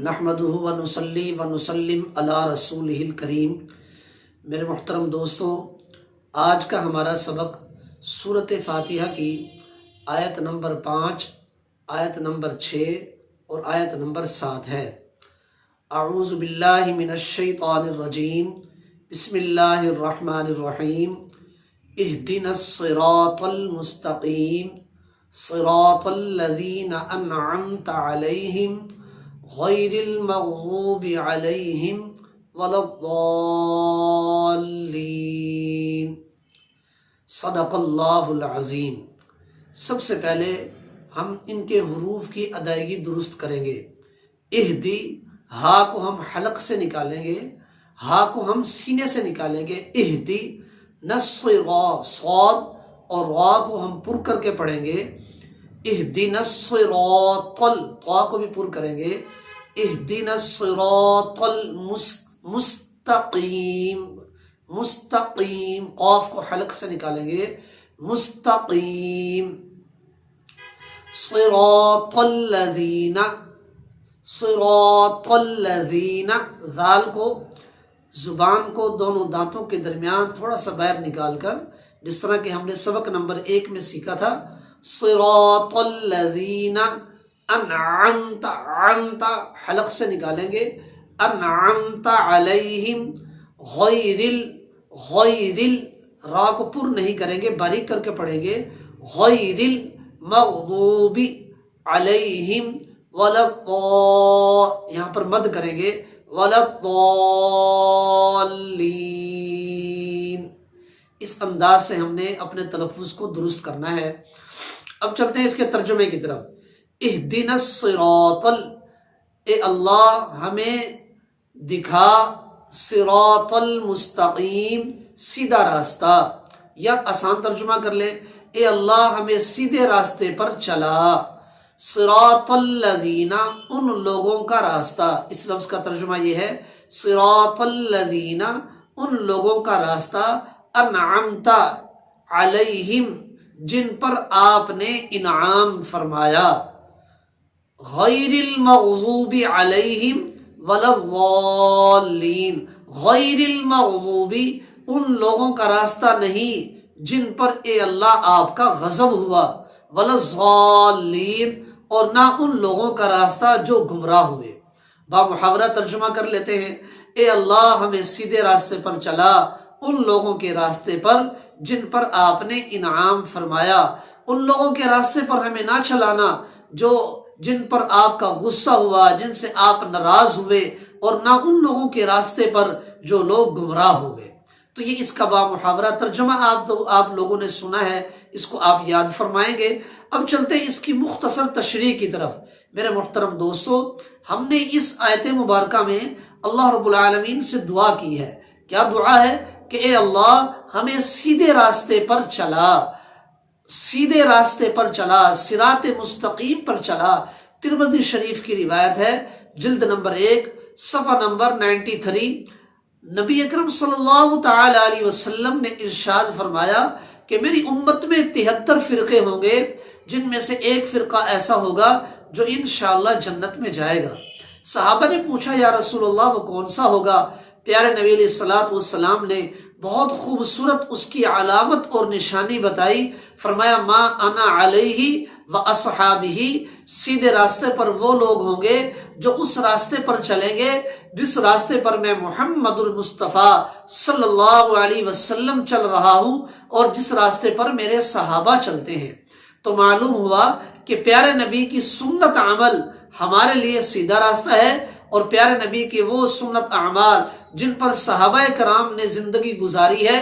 نحمدہ و نصلی و نسلم علی رسولہ الکریم۔ میرے محترم دوستوں، آج کا ہمارا سبق سورۃ فاتحہ کی آیت نمبر 5، آیت نمبر 6 اور آیت نمبر 7 ہے۔ اعوذ باللہ من الشیطان الرجیم، بسم اللہ الرحمن الرحیم۔ اہدنا الصراط المستقیم صراط الذین انعمت علیہم غیر المغضوب علیہم ولا الضالین۔ صدق اللہ العظیم۔ سب سے پہلے ہم ان کے حروف کی ادائیگی درست کریں گے۔ اہدی، ہا کو ہم حلق سے نکالیں گے، ہا کو ہم سینے سے نکالیں گے۔ اہدی، نصرا صاد اور را کو ہم پر کر کے پڑھیں گے۔ اہدنا الصراط، طا کو بھی پر کریں گے۔ اہدنا الصراط المستقیم، مستقیم، قاف کو حلق سے نکالیں گے۔ مستقیم، صراط الذین، صراط الذین، ذال کو زبان کو دونوں دانتوں کے درمیان تھوڑا سا باہر نکال کر، جس طرح کہ ہم نے سبق نمبر 1 میں سیکھا تھا، صراط الذین انعمت، انعمت حلق سے نکالیں گے۔ انعمت علیہم غیر را کو پر نہیں کریں گے، باریک کر کے پڑھیں گے۔ غیر المغضوب علیہم ولا یہاں پر مد کریں گے، ولا الضالین۔ اس انداز سے ہم نے اپنے تلفظ کو درست کرنا ہے۔ اب چلتے ہیں اس کے ترجمے کی طرف۔ اہدنا الصراط، اے اللہ ہمیں دکھا، صراط المستقیم، سیدھا راستہ، یا آسان ترجمہ کر لیں، اے اللہ ہمیں سیدھے راستے پر چلا۔ صراط الذین، ان لوگوں کا راستہ، اس لفظ کا ترجمہ یہ ہے، صراط الذین، ان لوگوں کا راستہ، انعمت علیہم، جن پر آپ نے انعام فرمایا، غیر المغضوب علیہم ولا الضالین، غیر المغضوب، ان لوگوں کا راستہ نہیں جن پر اے اللہ آپ کا غضب ہوا، ولا الضالین، اور نہ ان لوگوں کا راستہ جو گمراہ ہوئے۔ با محاورہ ترجمہ کر لیتے ہیں، اے اللہ ہمیں سیدھے راستے پر چلا، ان لوگوں کے راستے پر جن پر آپ نے انعام فرمایا۔ ان لوگوں کے راستے پر ہمیں نہ چلانا جن پر آپ کا غصہ ہوا، جن سے آپ ناراض ہوئے، اور نہ ان لوگوں کے راستے پر جو لوگ گمراہ ہو گئے۔ تو یہ اس کا با محاورہ ترجمہ آپ لوگوں نے سنا ہے، اس کو آپ یاد فرمائیں گے۔ اب چلتے ہیں اس کی مختصر تشریح کی طرف۔ میرے محترم دوستو، ہم نے اس آیت مبارکہ میں اللہ رب العالمین سے دعا کی ہے۔ کیا دعا ہے؟ کہ اے اللہ ہمیں سیدھے راستے پر چلا، سیدھے راستے پر چلا، صراط مستقیم پر چلا۔ ترمذی شریف کی روایت ہے، جلد نمبر 1، صفحہ نمبر 93۔ نبی اکرم صلی اللہ تعالی علیہ وسلم نے ارشاد فرمایا کہ میری امت میں 73 فرقے ہوں گے، جن میں سے ایک فرقہ ایسا ہوگا جو انشاءاللہ جنت میں جائے گا۔ صحابہ نے پوچھا، یا رسول اللہ وہ کون سا ہوگا؟ پیارے نبی علیہ السلام نے بہت خوبصورت اس کی علامت اور نشانی بتائی۔ فرمایا، ما انا علیہ و اصحابہ، سیدھے راستے پر وہ لوگ ہوں گے جو اس راستے پر چلیں گے جس راستے پر میں محمد المصطفیٰ صلی اللہ علیہ وسلم چل رہا ہوں، اور جس راستے پر میرے صحابہ چلتے ہیں۔ تو معلوم ہوا کہ پیارے نبی کی سنت عمل ہمارے لیے سیدھا راستہ ہے، اور پیارے نبی کے وہ سنت اعمال جن پر صحابہ کرام نے زندگی گزاری ہے،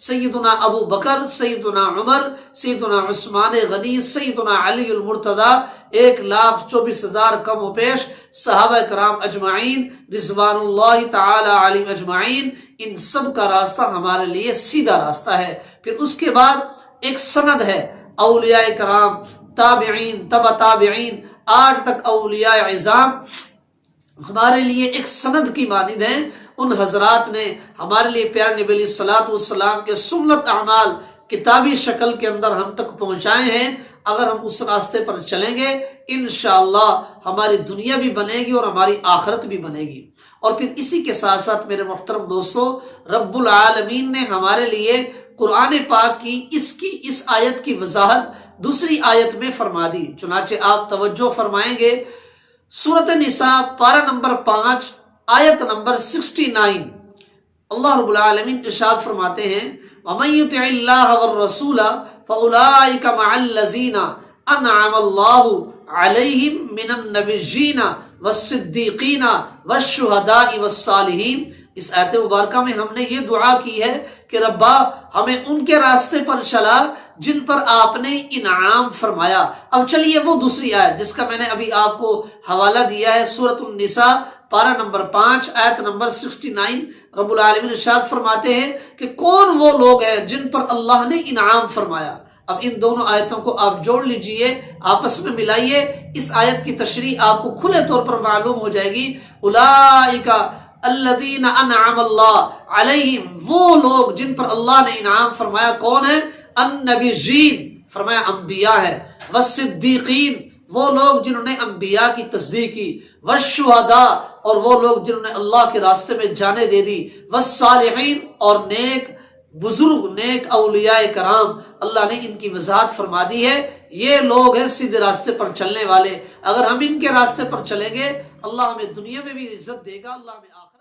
سیدنا ابو بکر، سیدنا عمر، سیدنا عثمان غنی، سیدنا علی المرتضی، 1,24,000 کم و پیش صحابہ کرام اجمعین رضوان اللہ تعالی علیہم اجمعین، ان سب کا راستہ ہمارے لیے سیدھا راستہ ہے۔ پھر اس کے بعد ایک سند ہے، اولیاء کرام، تابعین، تبع تابعین، آج تک اولیاء عظام ہمارے لیے ایک سند کی مانند ہیں۔ ان حضرات نے ہمارے لیے پیارے نبی علیہ الصلوۃ والسلام کے سنت اعمال کتابی شکل کے اندر ہم تک پہنچائے ہیں۔ اگر ہم اس راستے پر چلیں گے انشاءاللہ ہماری دنیا بھی بنے گی اور ہماری آخرت بھی بنے گی۔ اور پھر اسی کے ساتھ ساتھ میرے محترم دوستو، رب العالمین نے ہمارے لیے قرآن پاک کی اس آیت کی وضاحت دوسری آیت میں فرما دی۔ چنانچہ آپ توجہ فرمائیں گے، سورۃ نساء پارہ نمبر 5 آیت نمبر 69، اللہ رب العالمین ارشاد فرماتے ہیں وَمَن يُطِعِ اللَّهَ وَالرَّسُولَ فَأُولَٰئِكَ مَعَ الَّذِينَ أَنْعَمَ اللَّهُ عَلَيْهِم مِّنَ النَّبِيِّينَ وَالصِّدِّيقِينَ وَالشُّهَدَاءِ وَالصَّالِحِينَ۔ اس آیت مبارکہ میں ہم نے یہ دعا کی ہے کہ ربا ہمیں ان کے راستے پر چلا جن پر آپ نے انعام فرمایا۔ اب چلیے وہ دوسری آیت جس کا میں نے ابھی آپ کو حوالہ دیا ہے، سورۃ النساء پارہ نمبر 5 آیت نمبر 69، رب العالمین ارشاد فرماتے ہیں کہ کون وہ لوگ ہیں جن پر اللہ نے انعام فرمایا۔ اب ان دونوں آیتوں کو آپ جوڑ لیجئے، آپس میں ملائیے، اس آیت کی تشریح آپ کو کھلے طور پر معلوم ہو جائے گی۔ اولئک الذین انعم اللہ علیہم، وہ لوگ جن پر اللہ نے انعام فرمایا کون ہے؟ النبیین، فرمایا انبیاء ہے، والصدیقین، وہ لوگ جنہوں نے انبیاء کی تصدیق کی، والشہداء، اور وہ لوگ جنہوں نے اللہ کے راستے میں جانیں دے دی، والصالحین، اور نیک بزرگ، نیک اولیاء کرام، اللہ نے ان کی وضاحت فرما دی ہے۔ یہ لوگ ہیں سیدھے راستے پر چلنے والے، اگر ہم ان کے راستے پر چلیں گے اللہ ہمیں دنیا میں بھی عزت دے گا، اللہ ہمیں آخرت